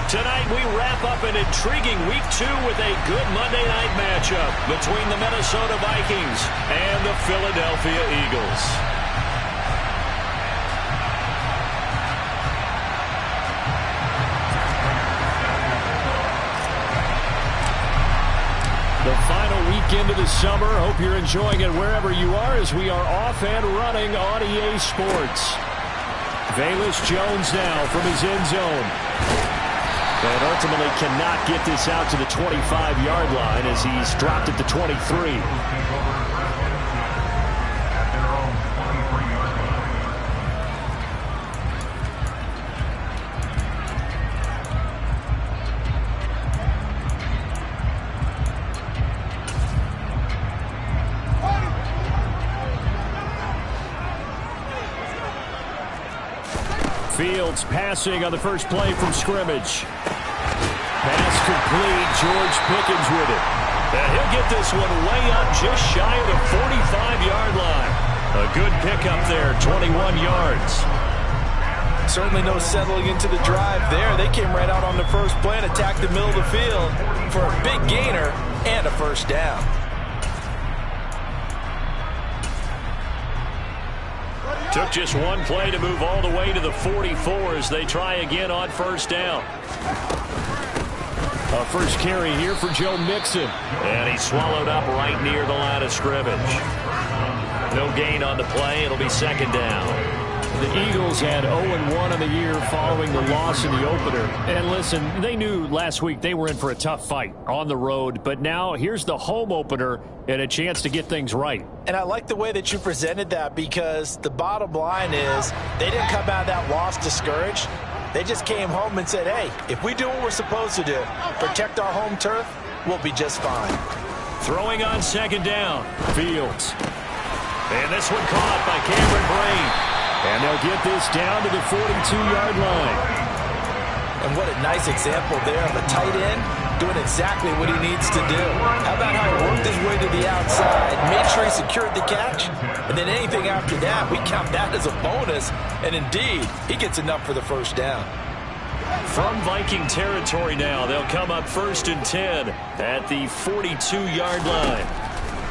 Tonight we wrap up an intriguing Week 2 with a good Monday night matchup between the Minnesota Vikings and the Philadelphia Eagles. The final weekend of the summer. Hope you're enjoying it wherever you are as we are off and running on EA Sports. Velus Jones now from his end zone. And ultimately cannot get this out to the 25-yard line as he's dropped it to 23. Fields passing on the first play from scrimmage. Pass complete. George Pickens with it. And he'll get this one way up just shy of the 45-yard line. A good pickup there, 21 yards. Certainly no settling into the drive there. They came right out on the first play and attacked the middle of the field for a big gainer and a first down. Took just one play to move all the way to the 44 as they try again on first down. A first carry here for Joe Mixon. And he's swallowed up right near the line of scrimmage. No gain on the play. It'll be second down. The Eagles had 0-1 on the year following the loss in the opener. And listen, they knew last week they were in for a tough fight on the road. But now here's the home opener and a chance to get things right. And I like the way that you presented that because the bottom line is they didn't come out of that loss discouraged. They just came home and said, hey, if we do what we're supposed to do, protect our home turf, we'll be just fine. Throwing on second down. Fields. And this one caught by Cameron Brain. And they'll get this down to the 42-yard line. And what a nice example there of a tight end doing exactly what he needs to do. How about how he worked his way to the outside, made sure he secured the catch, and then anything after that, we count that as a bonus. And indeed, he gets enough for the first down. From Viking territory now, they'll come up 1st and 10 at the 42-yard line.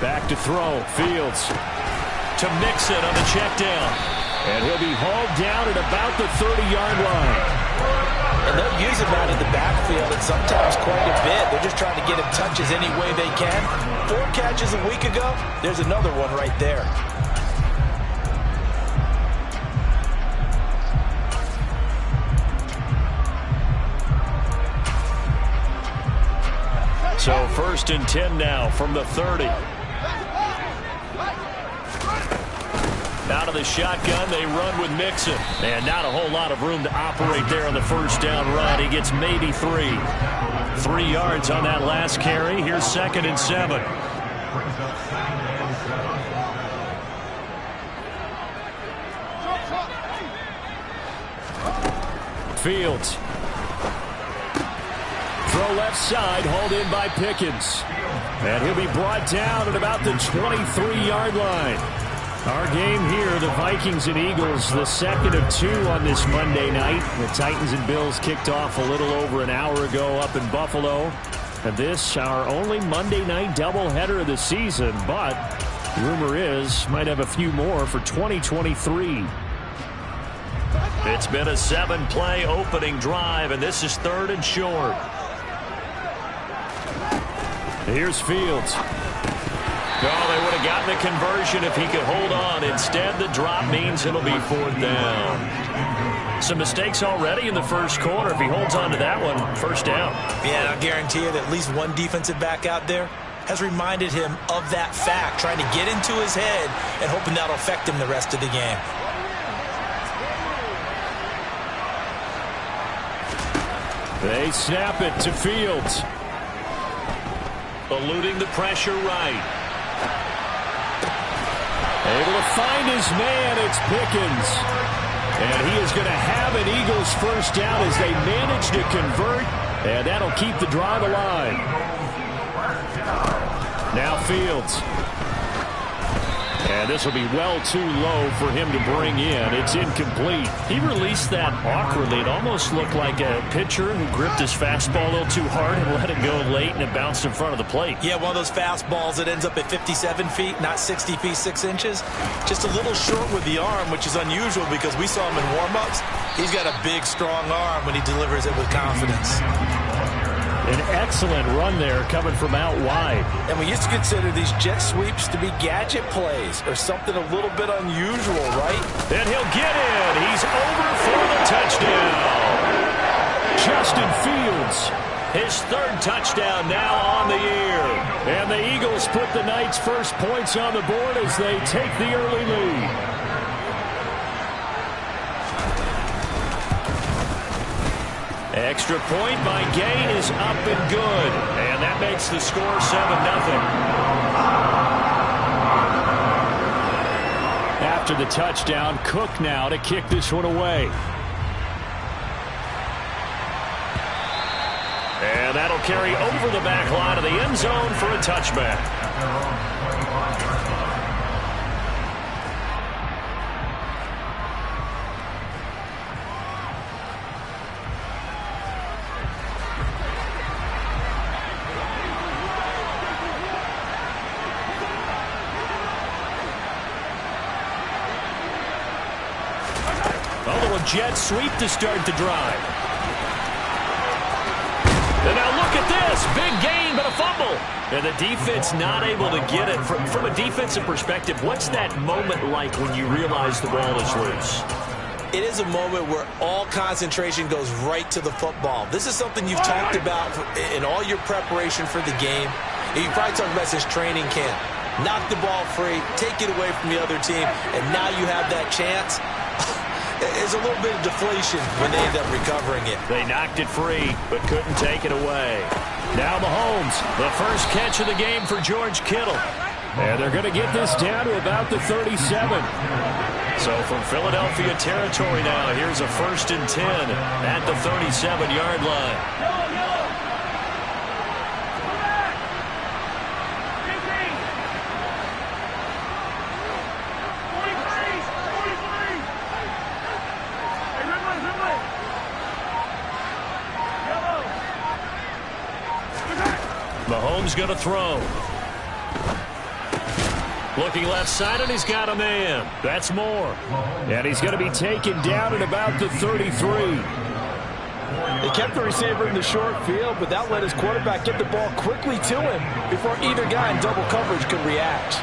Back to throw. Fields to Mixon on the check down. And he'll be hauled down at about the 30-yard line. And they'll use him out of the backfield and sometimes quite a bit. They're just trying to get him touches any way they can. 4 catches a week ago. There's another one right there. So 1st and 10 now from the 30. Out of the shotgun, they run with Mixon. And not a whole lot of room to operate there on the first down run. He gets maybe 3. 3 yards on that last carry. Here's 2nd and 7. Fields. Throw left side, hauled in by Pickens. And he'll be brought down at about the 23-yard line. Our game here, the Vikings and Eagles, the second of 2 on this Monday night. The Titans and Bills kicked off a little over an hour ago up in Buffalo. And this, our only Monday night doubleheader of the season. But rumor is, might have a few more for 2023. It's been a 7-play opening drive, and this is 3rd and short. Here's Fields. Oh, they would have gotten the conversion if he could hold on. Instead, the drop means it'll be 4th down. Some mistakes already in the first quarter. If he holds on to that one, first down. Yeah, I'll guarantee you that at least one defensive back out there has reminded him of that fact, trying to get into his head and hoping that'll affect him the rest of the game. They snap it to Fields. Eluding the pressure right. Able to find his man, it's Pickens. And he is going to have an Eagles first down as they manage to convert. And that'll keep the drive alive. Now Fields. And this will be well too low for him to bring in. It's incomplete. He released that awkwardly. It almost looked like a pitcher who gripped his fastball a little too hard and let it go late, and it bounced in front of the plate. Yeah, one of those fastballs that ends up at 57 feet, not 60 feet, 6 inches. Just a little short with the arm, which is unusual because we saw him in warm-ups. He's got a big, strong arm when he delivers it with confidence. An excellent run there coming from out wide. And we used to consider these jet sweeps to be gadget plays or something a little bit unusual, right? And he'll get in. He's over for the touchdown. Justin Fields, his third touchdown now on the year. And the Eagles put the Knights' first points on the board as they take the early lead. Extra point by Gain is up and good. And that makes the score 7-0. After the touchdown, Cook now to kick this one away. And that'll carry over the back line of the end zone for a touchback. Jet sweep to start the drive. And now look at this. Big gain, but a fumble. And the defense not able to get it. From a defensive perspective, what's that moment like when you realize the ball is loose? It is a moment where all concentration goes right to the football. This is something you've talked about in all your preparation for the game. And you probably talked about since training camp. Knock the ball free, take it away from the other team, and now you have that chance. There's a little bit of deflation when they end up recovering it. They knocked it free, but couldn't take it away. Now Mahomes, the first catch of the game for George Kittle. And they're going to get this down to about the 37. So from Philadelphia territory now, here's a 1st and 10 at the 37-yard line. Mahomes going to throw. Looking left side, and he's got a man. That's Moore. And he's going to be taken down at about the 33. They kept the receiver in the short field, but that let his quarterback get the ball quickly to him before either guy in double coverage could react.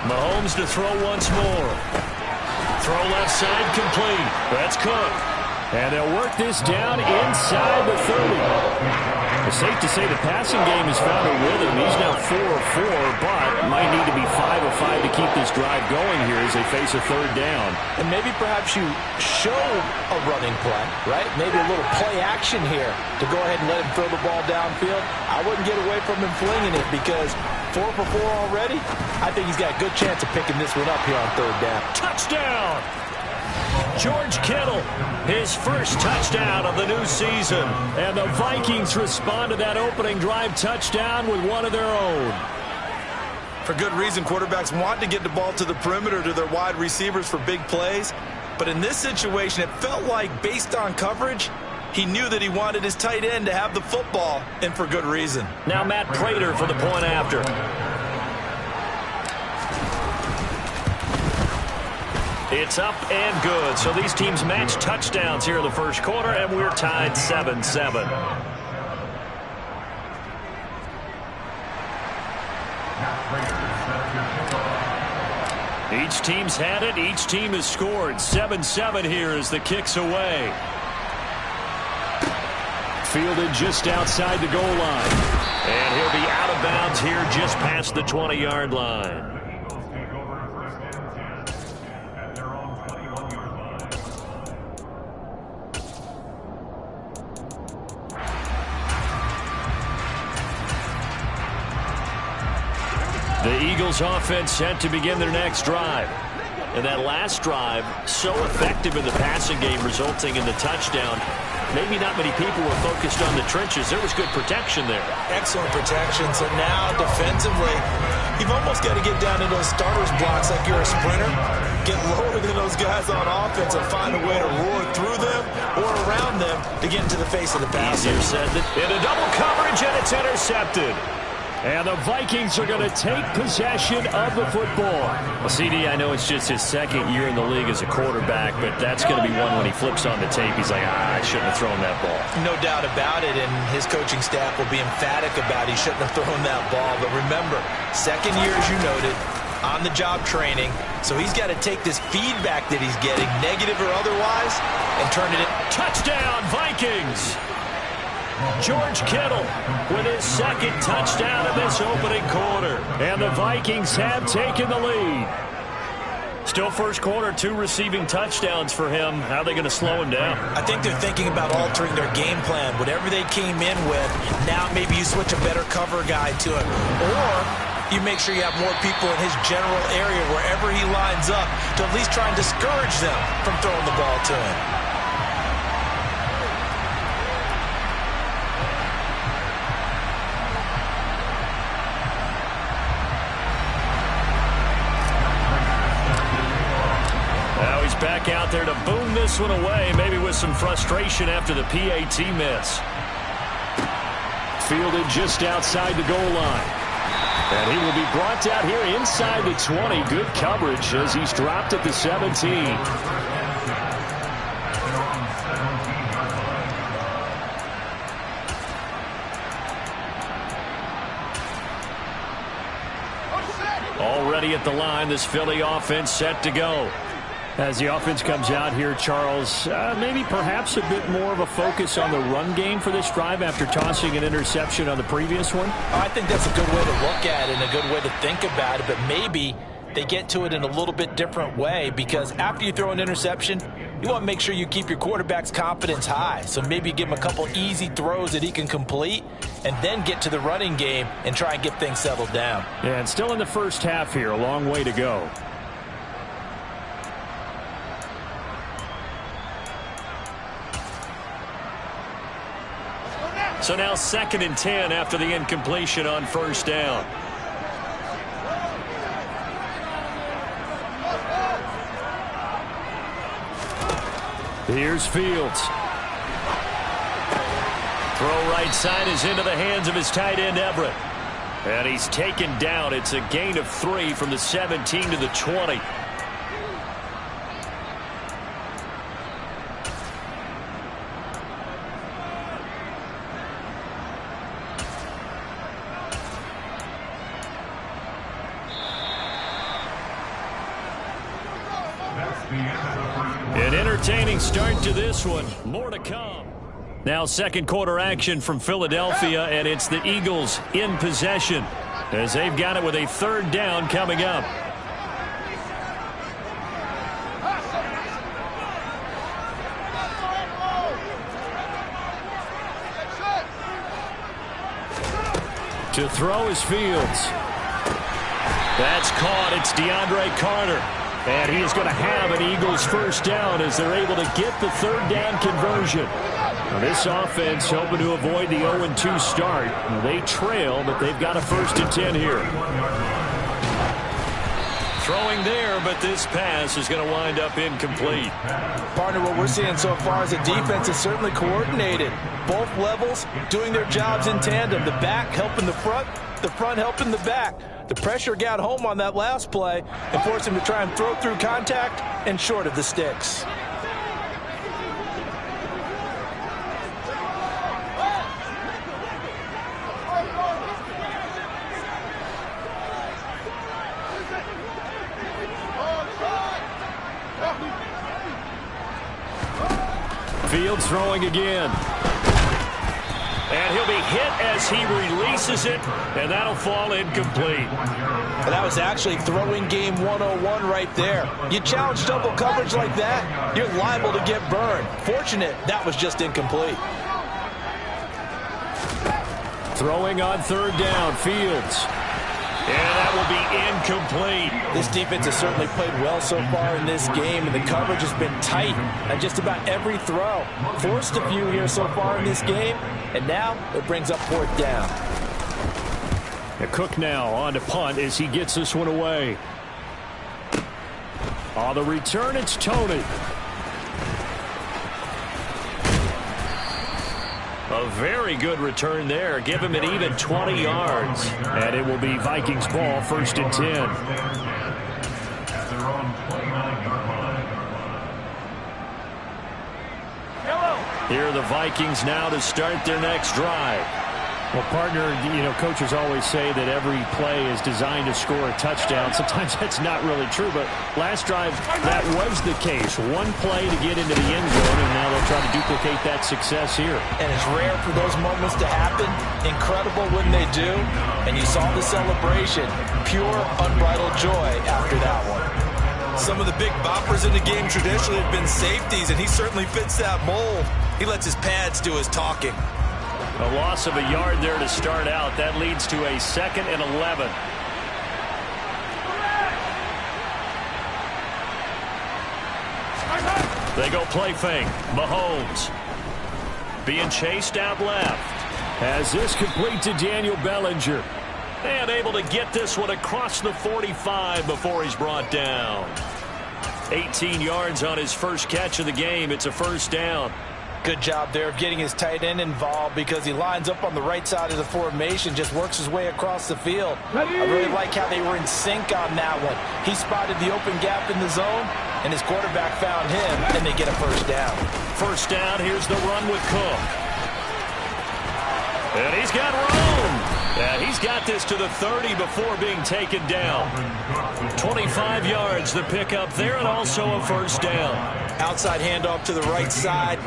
Mahomes to throw once more. Throw left side complete. That's Cook. And they'll work this down inside the 30. It's safe to say the passing game has found a rhythm. He's now 4 of 4, but might need to be 5 of 5 to keep this drive going here as they face a third down. And maybe perhaps you show a running play, right? Maybe a little play action here to go ahead and let him throw the ball downfield. I wouldn't get away from him flinging it because 4 for 4 already. I think he's got a good chance of picking this one up here on third down. Touchdown! George Kittle, his first touchdown of the new season. And the Vikings respond to that opening drive touchdown with one of their own. For good reason, quarterbacks want to get the ball to the perimeter to their wide receivers for big plays. But in this situation, it felt like, based on coverage, he knew that he wanted his tight end to have the football, and for good reason. Now Matt Prater for the point after. It's up and good. So these teams match touchdowns here in the first quarter, and we're tied 7-7. Each team's had it. Each team has scored. 7-7 here as the kick's away. Fielded just outside the goal line. And he'll be out of bounds here just past the 20-yard line. The Eagles offense set to begin their next drive. And that last drive, so effective in the passing game, resulting in the touchdown. Maybe not many people were focused on the trenches. There was good protection there. Excellent protection. So now, defensively, you've almost got to get down to those starters blocks like you're a sprinter. Get lower than those guys on offense and find a way to roar through them or around them to get into the face of the passer. Easier said than in a double coverage, and it's intercepted. And the Vikings are going to take possession of the football. Well, CD, I know it's just his second year in the league as a quarterback, but that's going to be one when he flips on the tape. He's like, I shouldn't have thrown that ball. No doubt about it, and his coaching staff will be emphatic about he shouldn't have thrown that ball. But remember, second year, as you noted, on-the-job training, so he's got to take this feedback that he's getting, negative or otherwise, and turn it in. Touchdown, Vikings! George Kittle with his second touchdown in this opening quarter. And the Vikings have taken the lead. Still first quarter, 2 receiving touchdowns for him. How are they going to slow him down? I think they're thinking about altering their game plan. Whatever they came in with, now maybe you switch a better cover guy to him. Or you make sure you have more people in his general area wherever he lines up to at least try and discourage them from throwing the ball to him. Back out there to boom this one away, maybe with some frustration after the PAT miss. Fielded just outside the goal line. And he will be brought down here inside the 20. Good coverage as he's dropped at the 17. Already at the line, this Philly offense set to go. As the offense comes out here, Charles, maybe perhaps a bit more of a focus on the run game for this drive after tossing an interception on the previous one? I think that's a good way to look at it and a good way to think about it, but maybe they get to it in a little bit different way, because after you throw an interception, you want to make sure you keep your quarterback's confidence high. So maybe give him a couple easy throws that he can complete and then get to the running game and try and get things settled down. Yeah, and still in the first half here, a long way to go. So now 2nd and 10 after the incompletion on first down. Here's Fields. Throw right side is into the hands of his tight end, Everett. And he's taken down. It's a gain of 3 from the 17 to the 20. An entertaining start to this one. More to come. Now second quarter action from Philadelphia, and it's the Eagles in possession as they've got it with a 3rd down coming up. To throw is Fields. That's caught. It's DeAndre Carter. And he is going to have an Eagles first down as they're able to get the 3rd down conversion. Now this offense hoping to avoid the 0-2 start. Now they trail, but they've got a 1st and 10 here. Throwing there, but this pass is going to wind up incomplete. Partner, what we're seeing so far is the defense is certainly coordinated. Both levels doing their jobs in tandem. The back helping the front helping the back. The pressure got home on that last play and forced him to try and throw through contact and short of the sticks. Fields throwing again. And he'll be hit as he releases it, and that'll fall incomplete. And that was actually throwing game 101 right there. You challenge double coverage like that, you're liable to get burned. Fortunate that was just incomplete. Throwing on 3rd down, Fields. And that will be incomplete. This defense has certainly played well so far in this game, and the coverage has been tight on just about every throw. Forced a few here so far in this game, and now it brings up fourth down. Cook now on to punt as he gets this one away. On the return, it's Tony. A very good return there. Give him an even 20 yards. And it will be Vikings ball, 1st and 10. Here are the Vikings now to start their next drive. Well, partner, you know, coaches always say that every play is designed to score a touchdown. Sometimes that's not really true, but last drive, that was the case. One play to get into the end zone, and now they'll try to duplicate that success here. And it's rare for those moments to happen. Incredible when they do. And you saw the celebration. Pure, unbridled joy after that one. Some of the big boppers in the game traditionally have been safeties, and he certainly fits that mold. He lets his pads do his talking. A loss of a yard there to start out. That leads to a 2nd and 11. They go play fake. Mahomes being chased out left. Has this complete to Daniel Bellinger. And able to get this one across the 45 before he's brought down. 18 yards on his first catch of the game. It's a 1st down. Good job there of getting his tight end involved because he lines up on the right side of the formation, just works his way across the field. I really like how they were in sync on that one. He spotted the open gap in the zone, and his quarterback found him, and they get a 1st down. 1st down, here's the run with Cook. And he's got room. And he's got this to the 30 before being taken down. 25 yards the pickup there, and also a 1st down. Outside handoff to the right side.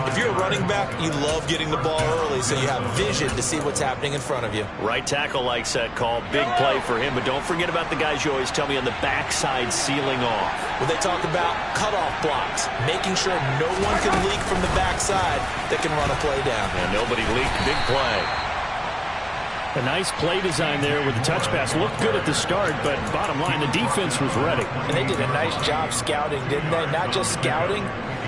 If you're a running back, you love getting the ball early so you have vision to see what's happening in front of you. Right tackle likes that call. Big play for him, but don't forget about the guys you always tell me on the backside sealing off. When they talk about cutoff blocks, making sure no one can leak from the backside that can run a play down. And nobody leaked. Big play. A nice play design there with the touch pass. Looked good at the start, but bottom line, the defense was ready. And they did a nice job scouting, didn't they? Not just scouting,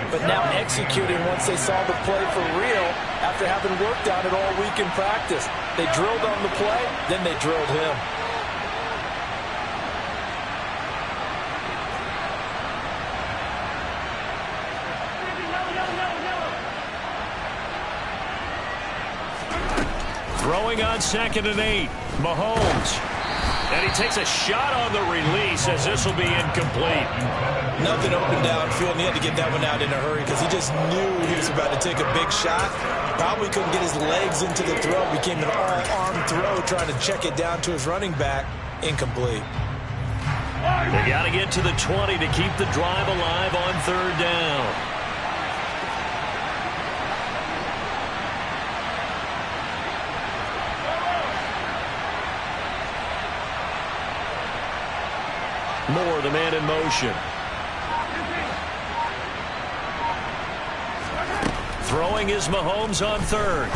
but now executing once they saw the play for real after having worked on it all week in practice. They drilled on the play, then they drilled him. Throwing on 2nd and 8. Mahomes. And he takes a shot on the release as this will be incomplete. Nothing open downfield, and he had to get that one out in a hurry because he just knew he was about to take a big shot. Probably couldn't get his legs into the throw. Became an all-arm throw trying to check it down to his running back. Incomplete. They got to get to the 20 to keep the drive alive on 3rd down. Moore, the man in motion. Throwing is Mahomes on 3rd.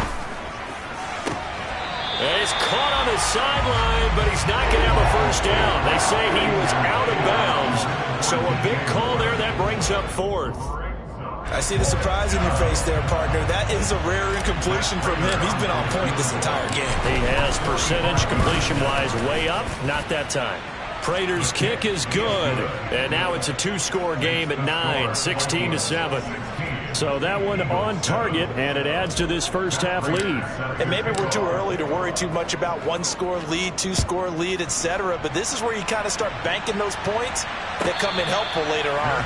And he's caught on the sideline, but he's not going to have a 1st down. They say he was out of bounds. So a big call there that brings up 4th. I see the surprise in your face there, partner. That is a rare incompletion from him. He's been on point this entire game. He has percentage completion-wise way up. Not that time. Prater's kick is good. And now it's a 2-score game at 9, 16-7. So that one on target, and it adds to this first half lead. And maybe we're too early to worry too much about 1-score lead, 2-score lead, etc. But this is where you kind of start banking those points that come in helpful later on.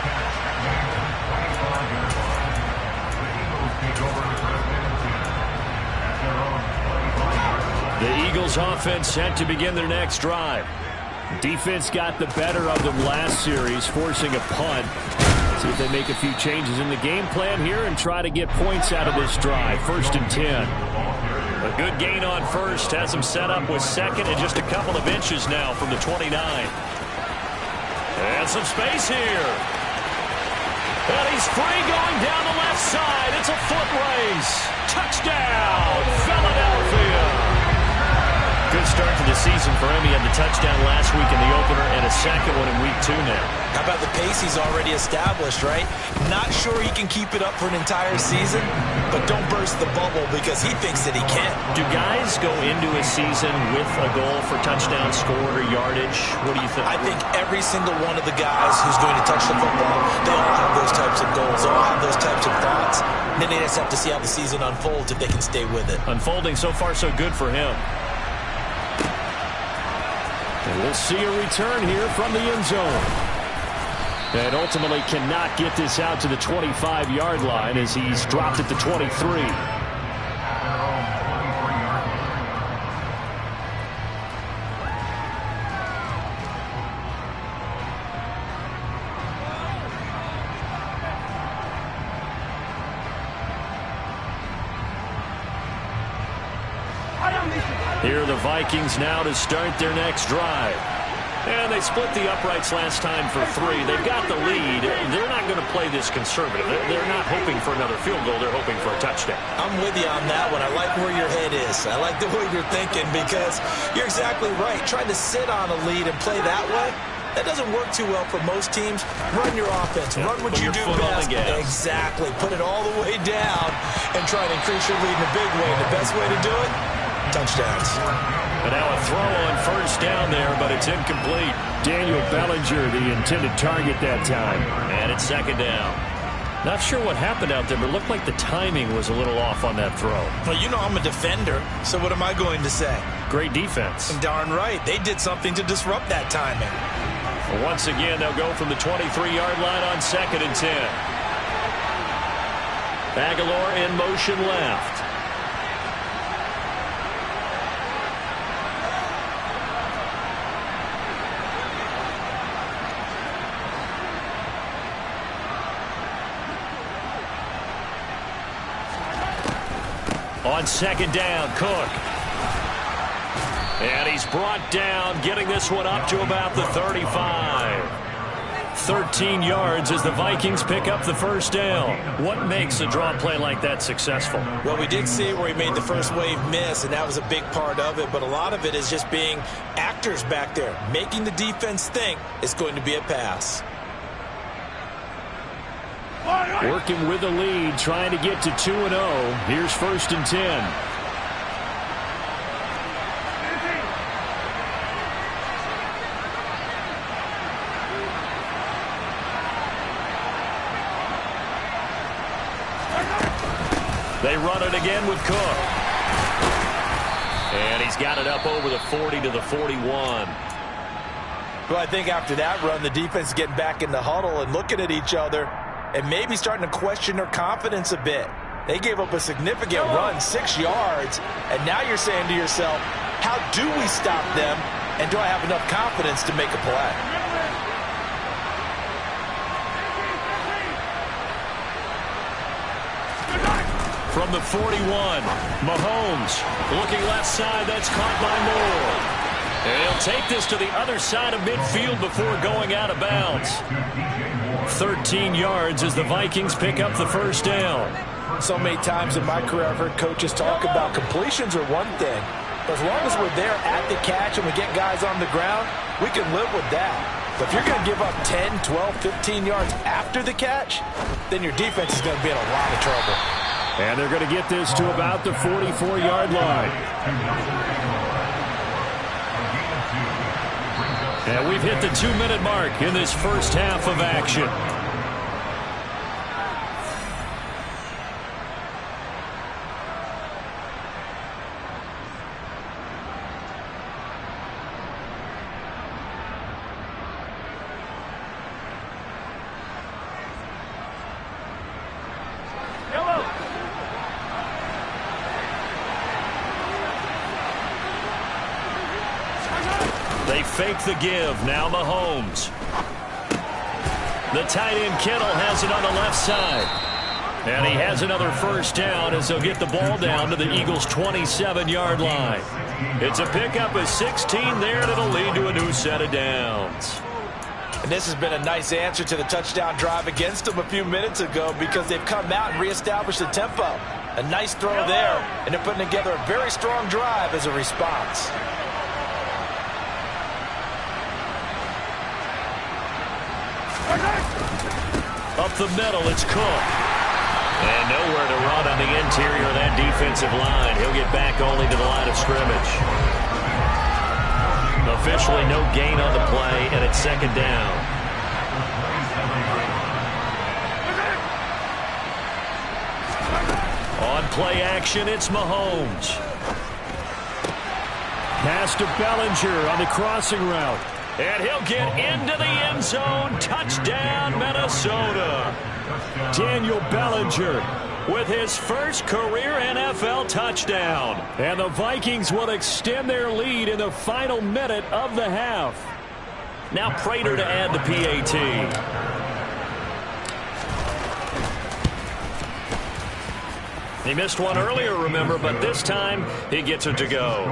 The Eagles offense set to begin their next drive. Defense got the better of them last series, forcing a punt. See if they make a few changes in the game plan here and try to get points out of this drive. 1st and 10. A good gain on 1st. Has them set up with 2nd and just a couple of inches now from the 29. And some space here. And he's free going down the left side. It's a foot race. Touchdown, Philadelphia. good start to the season for him. He had the touchdown last week in the opener and a second one in week 2 now. How about the pace he's already established, right? Not sure he can keep it up for an entire season, but don't burst the bubble because he thinks that he can. Do guys go into a season with a goal for touchdown scored or yardage? What do you think? I think every single one of the guys who's going to touch the football, they all have those types of goals. They all have those types of thoughts. And then they just have to see how the season unfolds if they can stay with it. Unfolding so far so good for him. And we'll see a return here from the end zone. And ultimately cannot get this out to the 25-yard line as he's dropped at the 23. Here are the Vikings now to start their next drive. And they split the uprights last time for 3. They've got the lead. They're not going to play this conservative. They're not hoping for another field goal. They're hoping for a touchdown. I'm with you on that one. I like where your head is. I like the way you're thinking because you're exactly right. Trying to sit on a lead and play that way, that doesn't work too well for most teams. Run your offense. Run what you do best. Exactly. Put it all the way down and try to increase your lead in a big way. And the best way to do it, touchdowns. And now a throw on first down there, but it's incomplete. Daniel Bellinger, the intended target that time. And it's second down. Not sure what happened out there, but it looked like the timing was a little off on that throw. Well, you know I'm a defender, so what am I going to say? Great defense. And darn right. They did something to disrupt that timing. Well, once again, they'll go from the 23-yard line on 2nd and 10. Aguilar in motion left. On 2nd down, Cook. And he's brought down, getting this one up to about the 35. 13 yards as the Vikings pick up the first down. What makes a draw play like that successful? Well, we did see where he made the first wave miss, and that was a big part of it. But a lot of it is just being actors back there, making the defense think it's going to be a pass. Working with the lead, trying to get to 2-0. Here's 1st and 10. They run it again with Cook. And he's got it up over the 40 to the 41. Well, I think after that run, the defense is getting back in the huddle and looking at each other and maybe starting to question their confidence a bit. They gave up a significant run, 6 yards, and now you're saying to yourself, how do we stop them, and do I have enough confidence to make a play? From the 41, Mahomes looking left side. That's caught by Moore. And he'll take this to the other side of midfield before going out of bounds. 13 yards as the Vikings pick up the first down. So many times in my career I've heard coaches talk about completions are one thing. But as long as we're there at the catch and we get guys on the ground, we can live with that. But if you're going to give up 10, 12, 15 yards after the catch, then your defense is going to be in a lot of trouble. And they're going to get this to about the 44-yard line. And we've hit the 2-minute mark in this first half of action. They fake the give. Now Mahomes. The tight end Kittle has it on the left side. And he has another first down as they'll get the ball down to the Eagles' 27-yard line. It's a pickup of 16 there, and it'll lead to a new set of downs. And this has been a nice answer to the touchdown drive against them a few minutes ago because they've come out and reestablished the tempo. A nice throw there, and they're putting together a very strong drive as a response. Up the middle, it's Cook. And nowhere to run on the interior of that defensive line. He'll get back only to the line of scrimmage. Officially no gain on the play, and it's second down. On play action, it's Mahomes. Pass to Bellinger on the crossing route. And he'll get into the end zone. Touchdown, Minnesota. Daniel Bellinger with his first career NFL touchdown. And the Vikings will extend their lead in the final minute of the half. Now Prater to add the PAT. He missed one earlier, remember, but this time he gets it to go.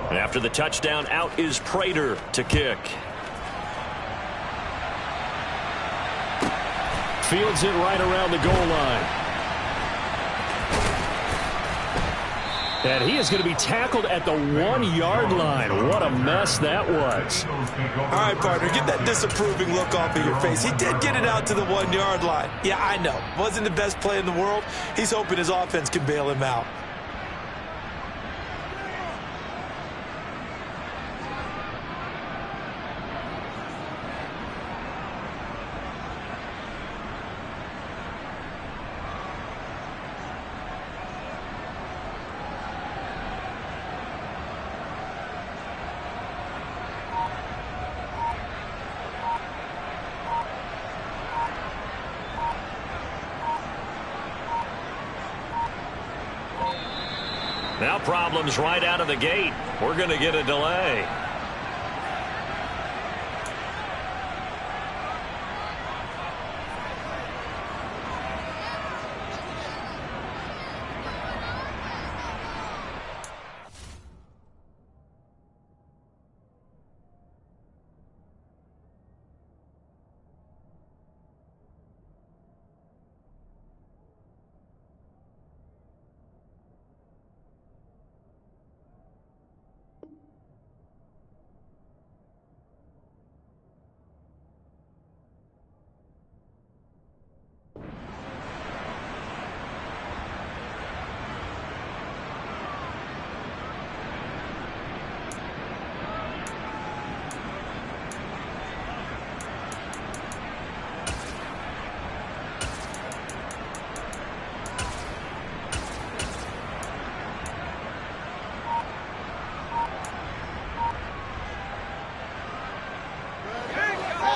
And after the touchdown, out is Prater to kick. Fields it right around the goal line. And he is going to be tackled at the 1-yard line. What a mess that was. All right, partner, get that disapproving look off of your face. He did get it out to the 1-yard line. Yeah, I know. Wasn't the best play in the world. He's hoping his offense can bail him out. Now problems right out of the gate. We're going to get a delay.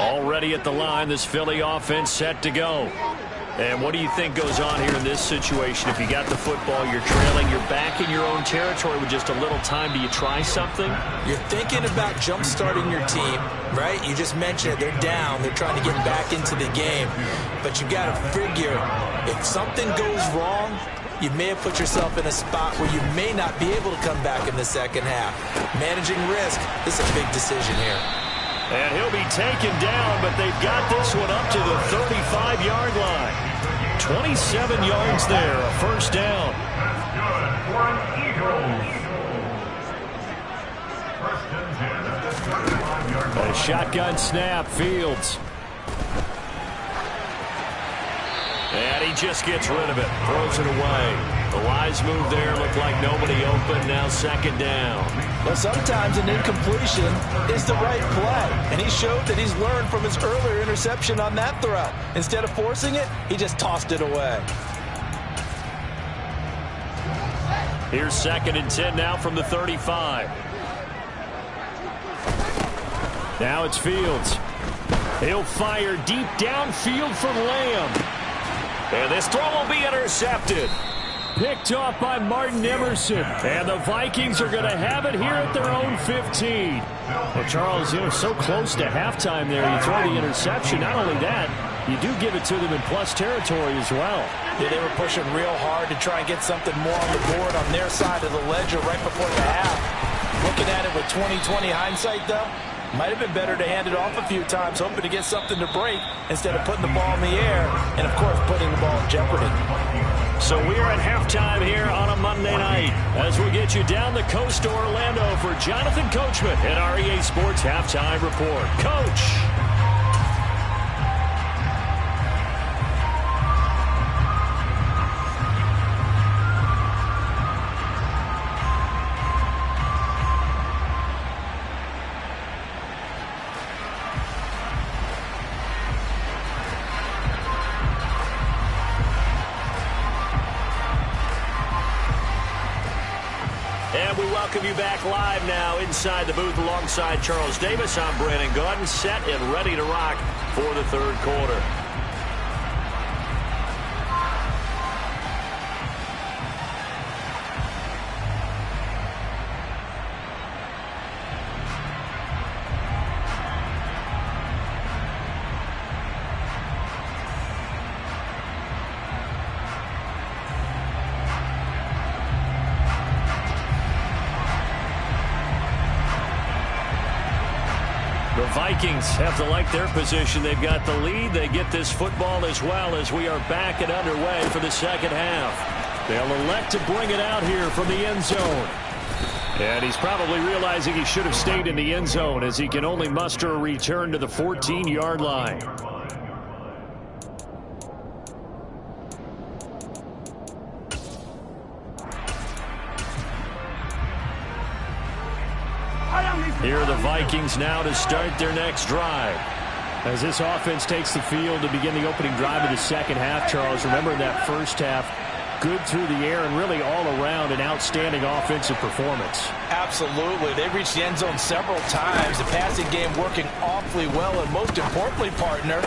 Already at the line, this Philly offense set to go. And what do you think goes on here in this situation? If you got the football, you're trailing, you're back in your own territory with just a little time. Do you try something? You're thinking about jump-starting your team, right? You just mentioned it. They're down. They're trying to get back into the game. But you got to figure, if something goes wrong, you may have put yourself in a spot where you may not be able to come back in the second half. Managing risk, this is a big decision here. And he'll be taken down, but they've got this one up to the 35-yard line. 27 yards there, a first down. A shotgun snap, Fields. And he just gets rid of it, throws it away. The wise move there, looked like nobody open, now second down. Well, sometimes an incompletion is the right play, and he showed that he's learned from his earlier interception on that throw. Instead of forcing it, he just tossed it away. Here's 2nd and 10 now from the 35. Now it's Fields. He'll fire deep downfield from Lamb. And this throw will be intercepted. Picked off by Martin Emerson. And the Vikings are going to have it here at their own 15. Well, Charles, so close to halftime there. You throw the interception. Not only that, you do give it to them in plus territory as well. Yeah, they were pushing real hard to try and get something more on the board on their side of the ledger right before the half. Looking at it with 20/20 hindsight, though, might have been better to hand it off a few times, hoping to get something to break instead of putting the ball in the air and, of course, putting the ball in jeopardy. So we are at halftime here on a Monday night as we get you down the coast to Orlando for Jonathan Coachman at our EA Sports Halftime Report. Coach. And we welcome you back live now inside the booth alongside Charles Davis. I'm Brandon Gaudin, set and ready to rock for the third quarter. The Vikings have to like their position. They've got the lead. They get this football as well as we are back and underway for the second half. They'll elect to bring it out here from the end zone. And he's probably realizing he should have stayed in the end zone as he can only muster a return to the 14-yard line. Here are the Vikings now to start their next drive. As this offense takes the field to begin the opening drive of the second half, Charles, remember that first half, good through the air and really all around an outstanding offensive performance. Absolutely. They reached the end zone several times. The passing game working awfully well, and most importantly, partner,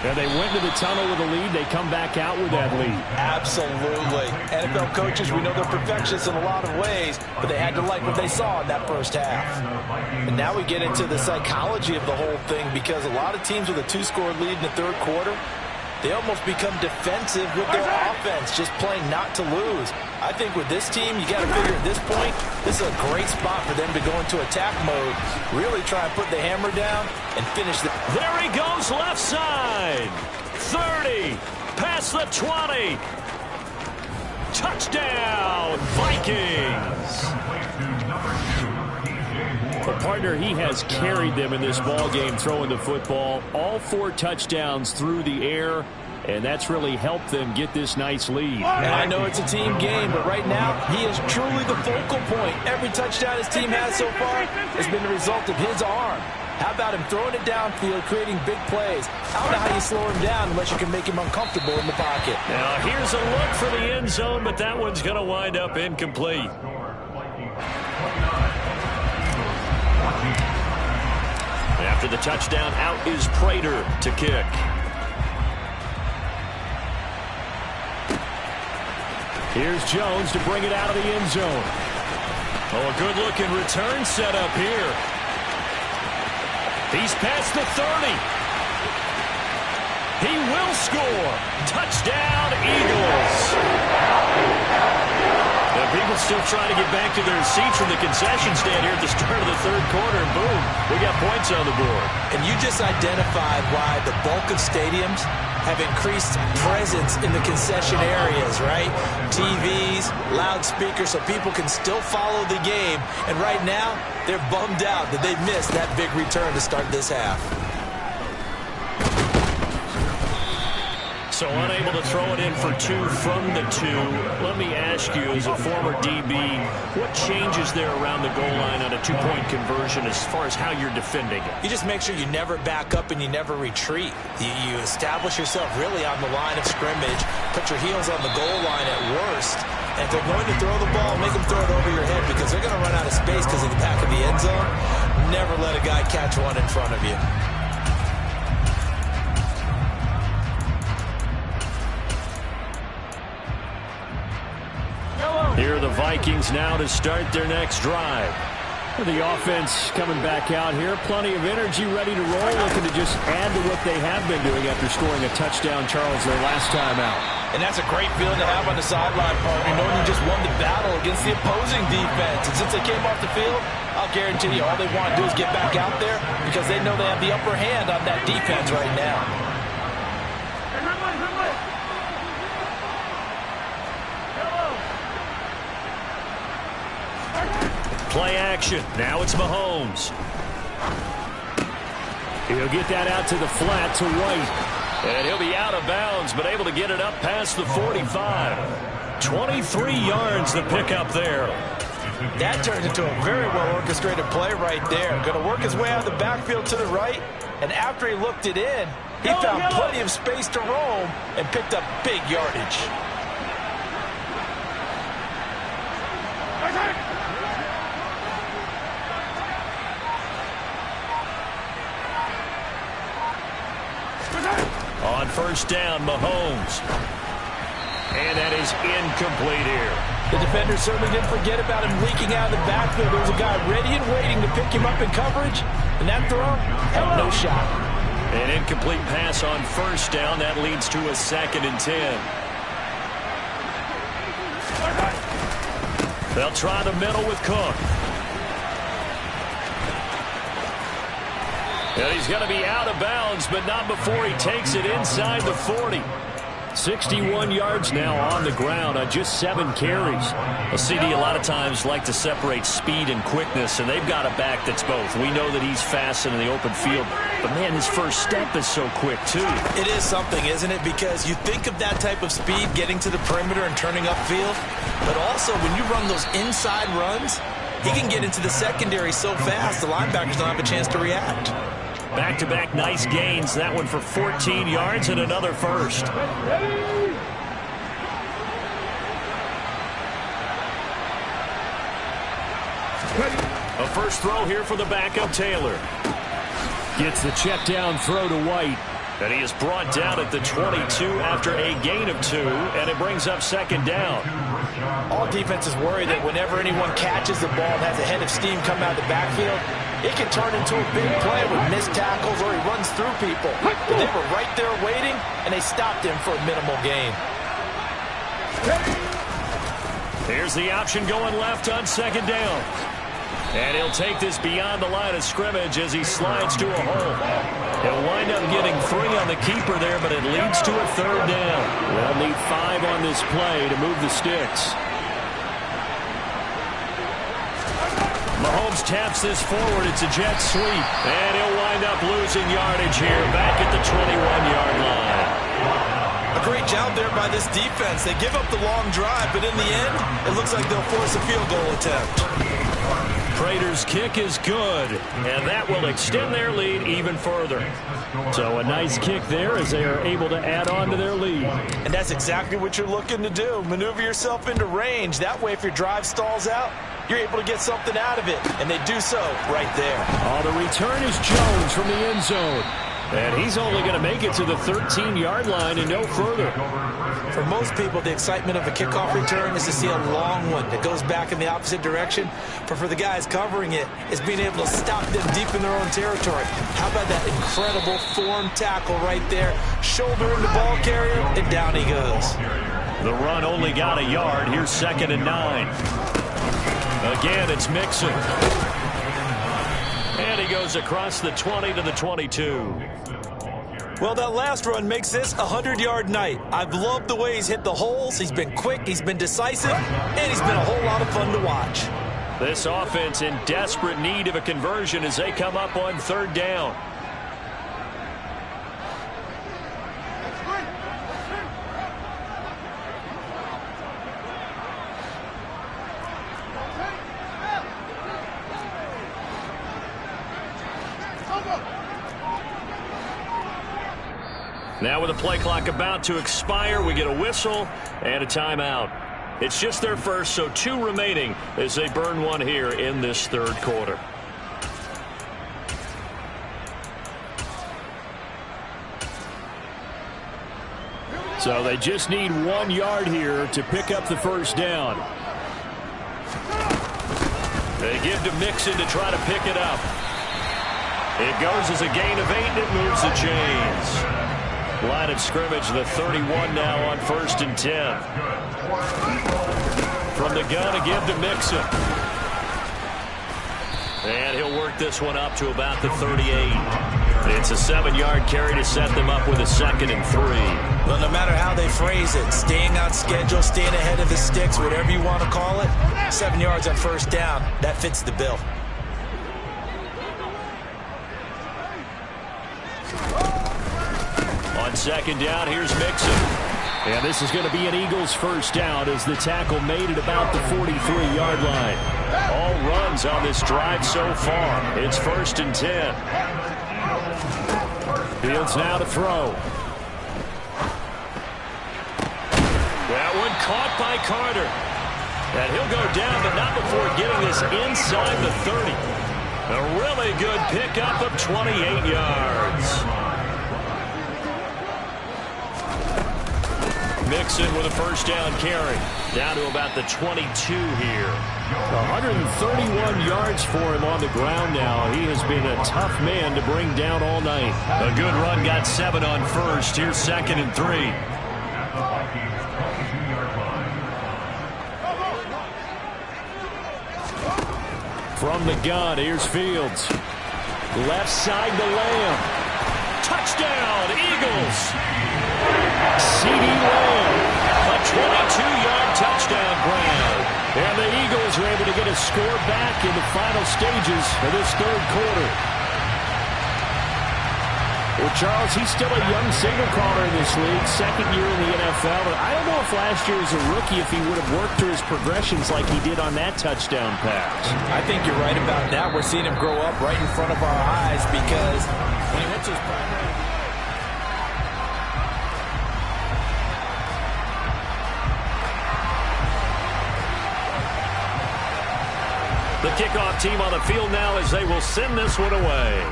Yeah, they went to the tunnel with a lead. They come back out with that lead. absolutely. NFL coaches, we know they're perfectionists in a lot of ways, but they had to like what they saw in that first half. And now we get into the psychology of the whole thing, because a lot of teams with a two-score lead in the third quarter, they almost become defensive with their offense, just playing not to lose. I think with this team, you got to figure at this point, this is a great spot for them to go into attack mode, really try and put the hammer down and finish the... There he goes, left side. 30, past the 20. Touchdown, Vikings. Well, partner, he has carried them in this ball game, throwing the football. All 4 touchdowns through the air, and that's really helped them get this nice lead. And I know it's a team game, but right now, he is truly the focal point. Every touchdown his team has so far has been the result of his arm. How about him throwing it downfield, creating big plays? I don't know how you slow him down unless you can make him uncomfortable in the pocket. Now, here's a look for the end zone, but that one's going to wind up incomplete. After the touchdown, out is Prater to kick. Here's Jones to bring it out of the end zone. Oh, a good-looking return set up here. He's past the 30. He will score. Touchdown, Eagles. People still trying to get back to their seats from the concession stand here at the start of the third quarter, and boom, we got points on the board. And you just identified why the bulk of stadiums have increased presence in the concession areas, right? TVs, loudspeakers, so people can still follow the game. And right now, they're bummed out that they missed that big return to start this half. So unable to throw it in for 2 from the 2. Let me ask you, as a former DB, what changes there around the goal line on a 2-point conversion as far as how you're defending it? You just make sure you never back up and you never retreat. You establish yourself really on the line of scrimmage, put your heels on the goal line at worst. And if they're going to throw the ball, make them throw it over your head, because they're going to run out of space because of the back of the end zone. Never let a guy catch one in front of you. Here are the Vikings now to start their next drive. The offense coming back out here. Plenty of energy, ready to roll, looking to just add to what they have been doing after scoring a touchdown, Charles, their last time out. And that's a great feeling to have on the sideline, partner, knowing you just won the battle against the opposing defense. And since they came off the field, I'll guarantee you all they want to do is get back out there because they know they have the upper hand on that defense right now. Play action. Now it's Mahomes. He'll get that out to the flat to White. And he'll be out of bounds, but able to get it up past the 45. 23 yards to pick up there. That turns into a very well-orchestrated play right there. Going to work his way out of the backfield to the right. And after he looked it in, he found plenty of space to roam and picked up big yardage. On first down, Mahomes. And that is incomplete here. The defender certainly didn't forget about him leaking out of the backfield. There was a guy ready and waiting to pick him up in coverage, and that throw had no shot. An incomplete pass on first down. That leads to a 2nd and 10. They'll try the middle with Cook. And he's going to be out of bounds, but not before he takes it inside the 40. 61 yards now on the ground on just 7 carries. A CD a lot of times like to separate speed and quickness, and they've got a back that's both. We know that he's fast in the open field, but man, his first step is so quick too. It is something, isn't it? Because you think of that type of speed getting to the perimeter and turning upfield, but also when you run those inside runs, he can get into the secondary so fast the linebackers don't have a chance to react. Back-to-back nice gains. That one for 14 yards and another first. A first throw here for the backup, Taylor. Gets the check down throw to White. And he is brought down at the 22 after a gain of 2, and it brings up 2nd down. All defenses worry that whenever anyone catches the ball and has a head of steam come out of the backfield, it can turn into a big play with missed tackles or he runs through people. But they were right there waiting, and they stopped him for a minimal gain. Here's the option going left on 2nd down. And he'll take this beyond the line of scrimmage as he slides to a hole. He'll wind up getting 3 on the keeper there, but it leads to a 3rd down. They'll need 5 on this play to move the sticks. Mahomes taps this forward. It's a jet sweep. And he'll wind up losing yardage here back at the 21-yard line. A great job there by this defense. They give up the long drive, but in the end, it looks like they'll force a field goal attempt. Prater's kick is good, and that will extend their lead even further. So a nice kick there as they are able to add on to their lead. And that's exactly what you're looking to do. Maneuver yourself into range. That way, if your drive stalls out, you're able to get something out of it, and they do so right there. Oh, the return is Jones from the end zone. And he's only going to make it to the 13-yard line and no further. For most people, the excitement of a kickoff return is to see a long one that goes back in the opposite direction. But for the guys covering it, it's being able to stop them deep in their own territory. How about that incredible form tackle right there? Shoulder in the ball carrier, and down he goes. The run only got a yard. Here's 2nd and 9. Again, it's Mixon. And he goes across the 20 to the 22. Well, that last run makes this a 100-yard night. I've loved the way he's hit the holes. He's been quick, he's been decisive, and he's been a whole lot of fun to watch. This offense in desperate need of a conversion as they come up on 3rd down. Now with the play clock about to expire, we get a whistle and a timeout. It's just their first, so 2 remaining as they burn one here in this 3rd quarter. So they just need 1 yard here to pick up the first down. They give to Mixon to try to pick it up. It goes as a gain of 8, and it moves the chains. Line of scrimmage, the 31 now on 1st and 10. From the gun, a give to Mixon. And he'll work this one up to about the 38. It's a 7-yard carry to set them up with a 2nd and 3. Well, no matter how they phrase it, staying on schedule, staying ahead of the sticks, whatever you want to call it, 7 yards on 1st down, that fits the bill. On 2nd down, here's Mixon. And this is going to be an Eagles 1st down as the tackle made it about the 43-yard line. All runs on this drive so far. It's 1st and 10. Fields now to throw. That one caught by Carter. And he'll go down, but not before getting this inside the 30. A really good pickup of 28 yards. Mixon with a 1st down carry. Down to about the 22 here. 131 yards for him on the ground now. He has been a tough man to bring down all night. A good run, got 7 on 1st. Here's 2nd and 3. From the gun, here's Fields. Left side to Lamb. Touchdown, Eagles. C.D. Lamb, a 22-yard touchdown grab. And the Eagles are able to get a score back in the final stages of this 3rd quarter. Well, Charles, he's still a young signal caller in this league, 2nd year in the NFL. But I don't know if last year as a rookie, if he would have worked through his progressions like he did on that touchdown pass. I think you're right about that. We're seeing him grow up right in front of our eyes because when he went to his primary... The kickoff team on the field now as they will send this one away.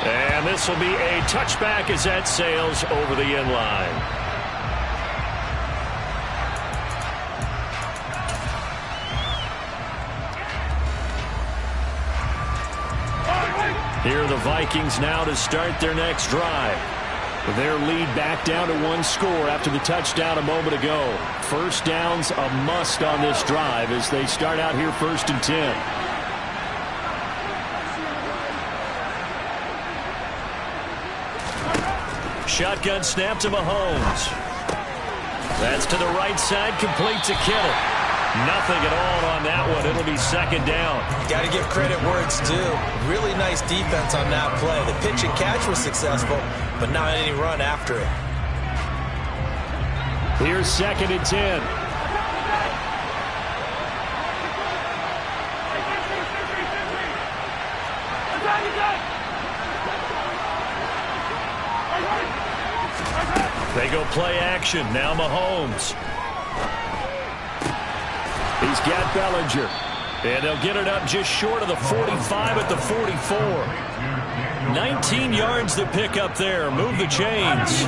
And this will be a touchback as that sails over the end line. Here are the Vikings now to start their next drive. Their lead back down to 1 score after the touchdown a moment ago. 1st down's a must on this drive as they start out here 1st and 10. Shotgun snap to Mahomes. That's to the right side, complete to Kittle. Nothing at all on that one. It'll be 2nd down. Got to give credit where it's due. Really nice defense on that play. The pitch and catch was successful, but not any run after it. Here's 2nd and 10. They go play action. Now Mahomes. He's got Bellinger. And they'll get it up just short of the 45 at the 44. 19 yards to pick up there. Move the chains.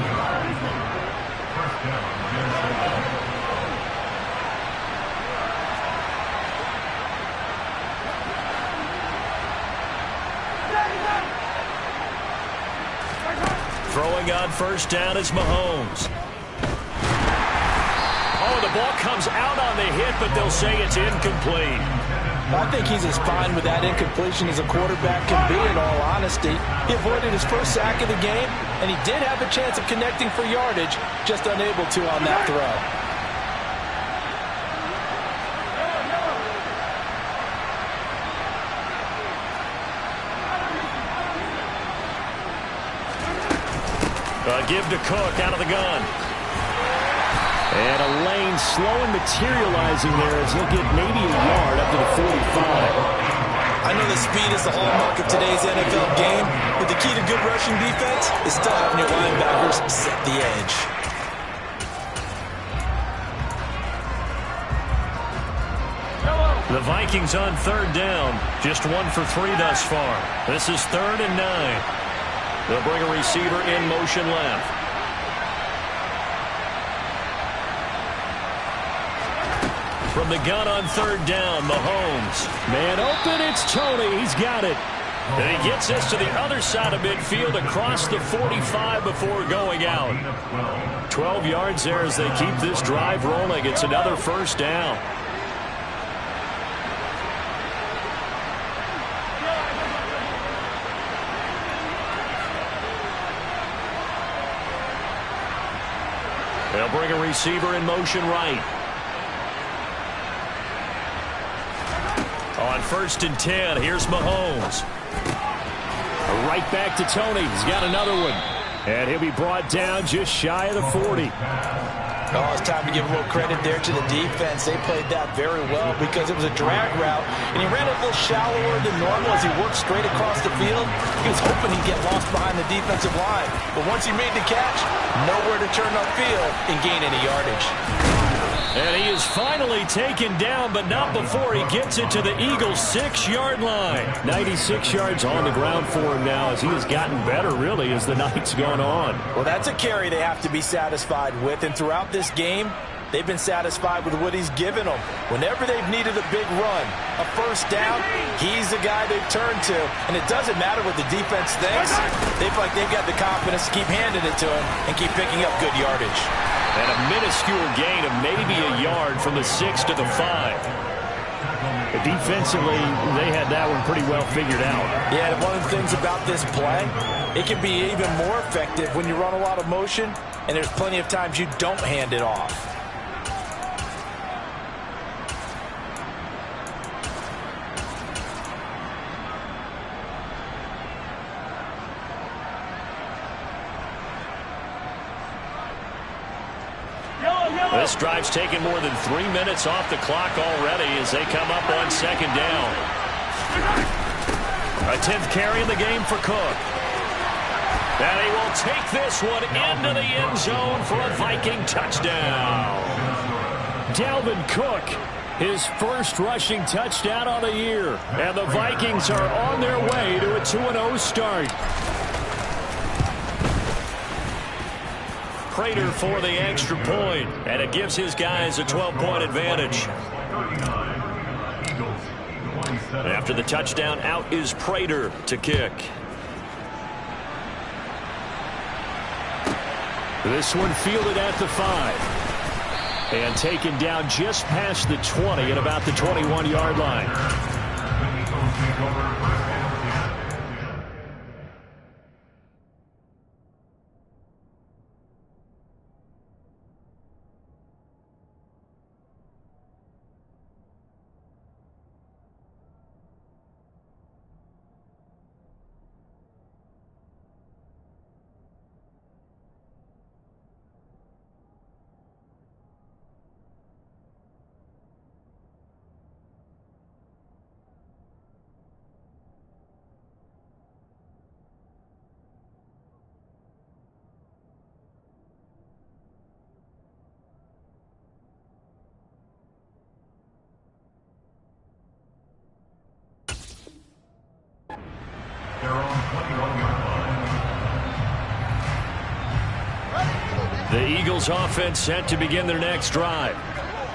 Throwing on 1st down is Mahomes. Oh, the ball comes out on the hit, but they'll say it's incomplete. I think he's as fine with that incompletion as a quarterback can be, in all honesty. He avoided his 1st sack of the game, and he did have a chance of connecting for yardage, just unable to on that throw. Give to Cook out of the gun. And a lane slow and materializing there as he'll get maybe a yard up to the 45. I know the speed is the hallmark of today's NFL game, but the key to good rushing defense is still having your linebackers set the edge. The Vikings on 3rd down. Just 1 for 3 thus far. This is 3rd and 9. They'll bring a receiver in motion left. From the gun on third down, Mahomes. Man open, it's Tony. He's got it. And he gets us to the other side of midfield across the 45 before going out. 12 yards there as they keep this drive rolling. It's another first down. They'll bring a receiver in motion right. On 1st and 10, here's Mahomes. Right back to Tony. He's got another one. And he'll be brought down just shy of the 40. Oh, it's time to give a little credit there to the defense. They played that very well because it was a drag route, and he ran it a little shallower than normal as he worked straight across the field. He was hoping he'd get lost behind the defensive line. But once he made the catch, nowhere to turn upfield and gain any yardage. And he is finally taken down, but not before he gets it to the Eagles' 6-yard line. 96 yards on the ground for him now as he has gotten better, really, as the night's gone on. Well, that's a carry they have to be satisfied with. And throughout this game, they've been satisfied with what he's given them. Whenever they've needed a big run, a first down, he's the guy they've turned to. And it doesn't matter what the defense thinks. They feel like they've got the confidence to keep handing it to him and keep picking up good yardage. And a minuscule gain of maybe a yard from the 6 to the 5. Defensively, they had that one pretty well figured out. Yeah, and one of the things about this play, it can be even more effective when you run a lot of motion, and there's plenty of times you don't hand it off. This drive's taken more than 3 minutes off the clock already as they come up on 2nd down. A 10th carry in the game for Cook. And he will take this one into the end zone for a Viking touchdown. Dalvin Cook, his first rushing touchdown on the year. And the Vikings are on their way to a 2-0 start. Prater for the extra point, and it gives his guys a 12-point advantage. After the touchdown, out is Prater to kick. This one fielded at the 5. And taken down just past the 20 at about the 21-yard line. The Eagles offense set to begin their next drive.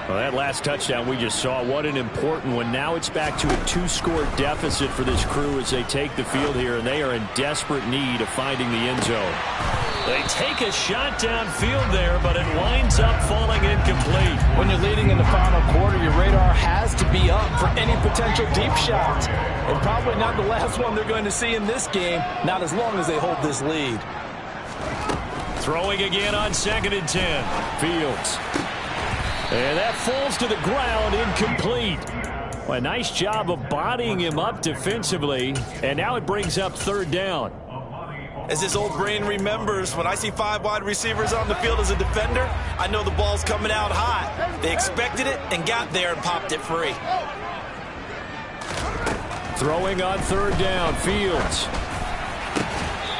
Well, that last touchdown we just saw, what an important one. Now it's back to a 2-score deficit for this crew as they take the field here, and they are in desperate need of finding the end zone. They take a shot downfield there, but it winds up falling incomplete. When you're leading in the final quarter, your radar has to be up for any potential deep shots. And probably not the last one they're going to see in this game, not as long as they hold this lead. Throwing again on 2nd and 10. Fields. And that falls to the ground, incomplete. Well, a nice job of bodying him up defensively. And now it brings up 3rd down. As his old brain remembers, when I see 5 wide receivers on the field as a defender, I know the ball's coming out hot. They expected it and got there and popped it free. Throwing on 3rd down, Fields.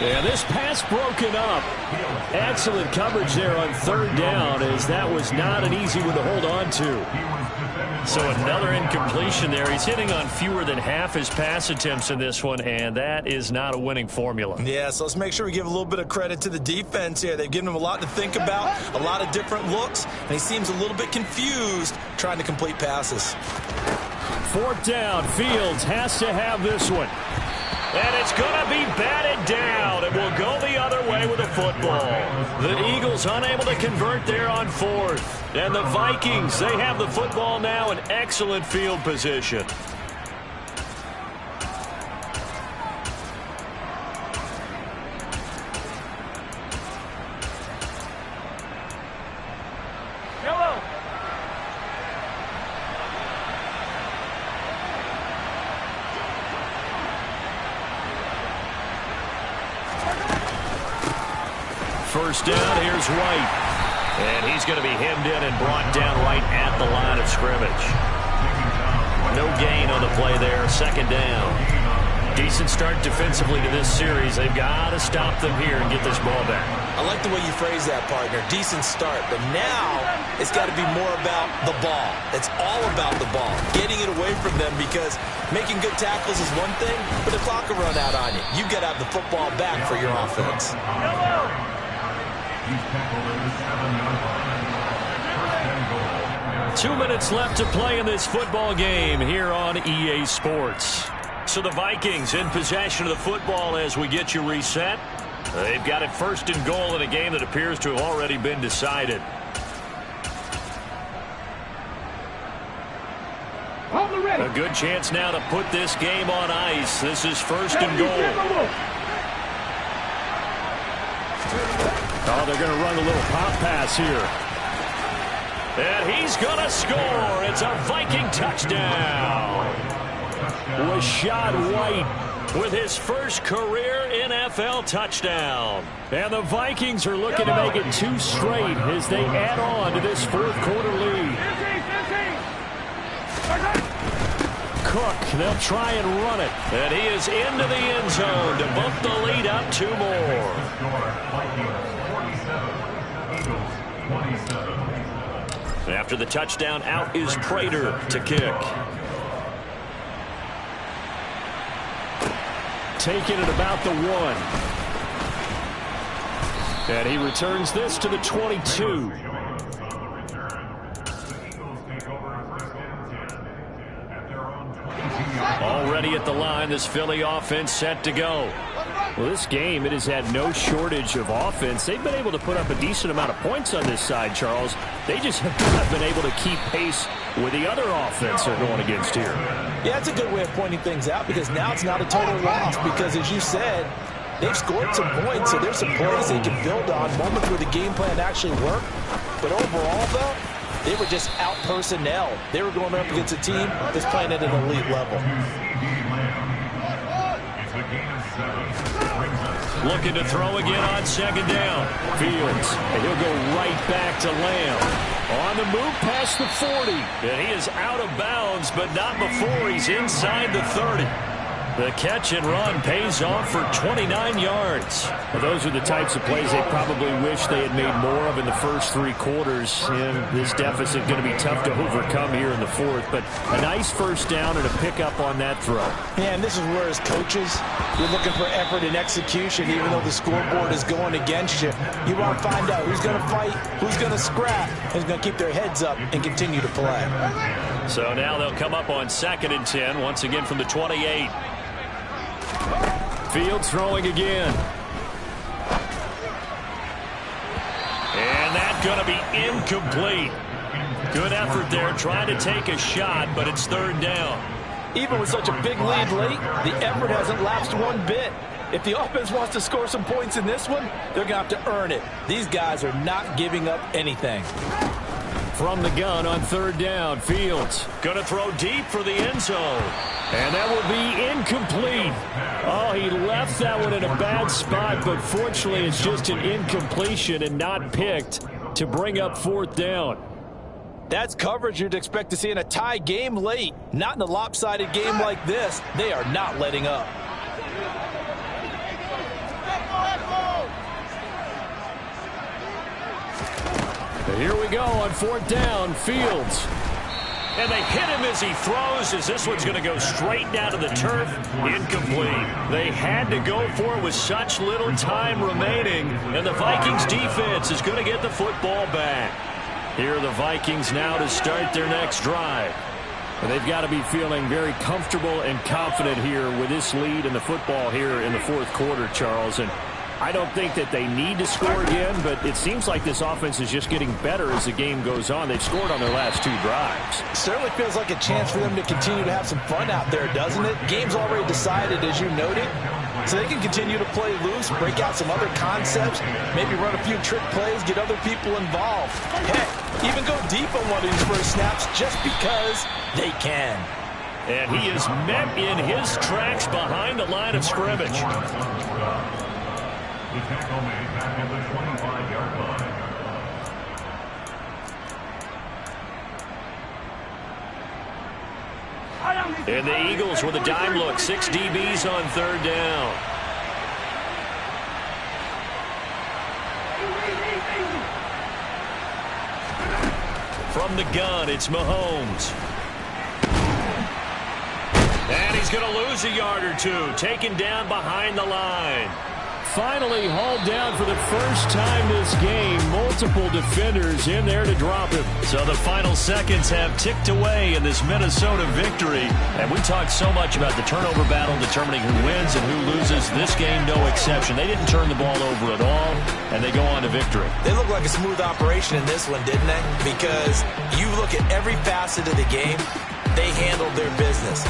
And this pass broken up. Excellent coverage there on third down, as that was not an easy one to hold on to. So another incompletion there. He's hitting on fewer than half his pass attempts in this one, and that is not a winning formula. Yeah, so let's make sure we give a little bit of credit to the defense here. They've given him a lot to think about, a lot of different looks, and he seems a little bit confused trying to complete passes. Fourth down, Fields has to have this one. And it's going to be batted down, and will go the other way with the football. The Eagles unable to convert there on fourth. And the Vikings, they have the football now in excellent field position. First down, here's White. And he's going to be hemmed in and brought down right at the line of scrimmage. No gain on the play there, second down. Decent start defensively to this series. They've got to stop them here and get this ball back. I like the way you phrase that, partner. Decent start, but now it's got to be more about the ball. It's all about the ball, getting it away from them, because making good tackles is one thing, but the clock will run out on you. You've got to have the football back for your offense. 2 minutes left to play in this football game here on EA Sports. So the Vikings in possession of the football as we get you reset. They've got it first and goal in a game that appears to have already been decided. A good chance now to put this game on ice. This is first and goal. Oh, they're going to run a little pop pass here. And he's going to score. It's a Viking touchdown. Rashad White with his first career NFL touchdown. And the Vikings are looking to make it 2 straight as they add on to this fourth quarter lead. Cook, they'll try and run it. And he is into the end zone to bump the lead up 2 more. After the touchdown, out is Prater to kick. Taking it about the 1. And he returns this to the 22. Already at the line, this Philly offense set to go. Well, this game, it has had no shortage of offense. They've been able to put up a decent amount of points on this side, Charles. They just have not been able to keep pace with the other offense they're going against here. Yeah, it's a good way of pointing things out, because now it's not a total loss, because as you said, they've scored some points, so there's some plays they can build on, moments where the game plan actually worked. But overall, though, they were just out personnel. They were going up against a team that's playing at an elite level. Looking to throw again on second down. Fields, and he'll go right back to Lamb. On the move past the 40. And he is out of bounds, but not before he's inside the 30. The catch and run pays off for 29 yards. Well, those are the types of plays they probably wish they had made more of in the first 3 quarters. And this deficit going to be tough to overcome here in the fourth. But a nice first down and a pickup on that throw. Yeah, and this is where, as coaches, you're looking for effort and execution, even though the scoreboard is going against you. You want to find out who's going to fight, who's going to scrap, who's going to keep their heads up and continue to play. So now they'll come up on 2nd and 10, once again from the 28. Fields throwing again. And that's going to be incomplete. Good effort there, trying to take a shot, but it's 3rd down. Even with such a big lead late, the effort hasn't lapsed one bit. If the offense wants to score some points in this one, they're going to have to earn it. These guys are not giving up anything. From the gun on 3rd down, Fields going to throw deep for the end zone. And that will be incomplete. Oh, he left that one in a bad spot, but fortunately it's just an incompletion and not picked to bring up 4th down. That's coverage you'd expect to see in a tie game late. Not in a lopsided game like this. They are not letting up. And here we go on 4th down. Fields. And they hit him as he throws, as this one's going to go straight down to the turf. Incomplete. They had to go for it with such little time remaining. And the Vikings defense is going to get the football back. Here are the Vikings now to start their next drive. And they've got to be feeling very comfortable and confident here with this lead in the football here in the 4th quarter, Charles. And I don't think that they need to score again, but it seems like this offense is just getting better as the game goes on. They've scored on their last 2 drives. Certainly feels like a chance for them to continue to have some fun out there, doesn't it? Game's already decided, as you noted, so they can continue to play loose, break out some other concepts, maybe run a few trick plays, get other people involved. Heck, even go deep on one of these first snaps just because they can. And he is met in his tracks behind the line of scrimmage. The tackle made back at the 25-yard line. And the Eagles with a dime look. 6 DBs on 3rd down. From the gun, it's Mahomes. And he's going to lose a yard or 2. Taken down behind the line. Finally hauled down for the first time this game. Multiple defenders in there to drop him. So the final seconds have ticked away in this Minnesota victory. And we talked so much about the turnover battle determining who wins and who loses. This game, no exception. They didn't turn the ball over at all, and they go on to victory. They look like a smooth operation in this one, didn't they? Because you look at every facet of the game, they handled their business.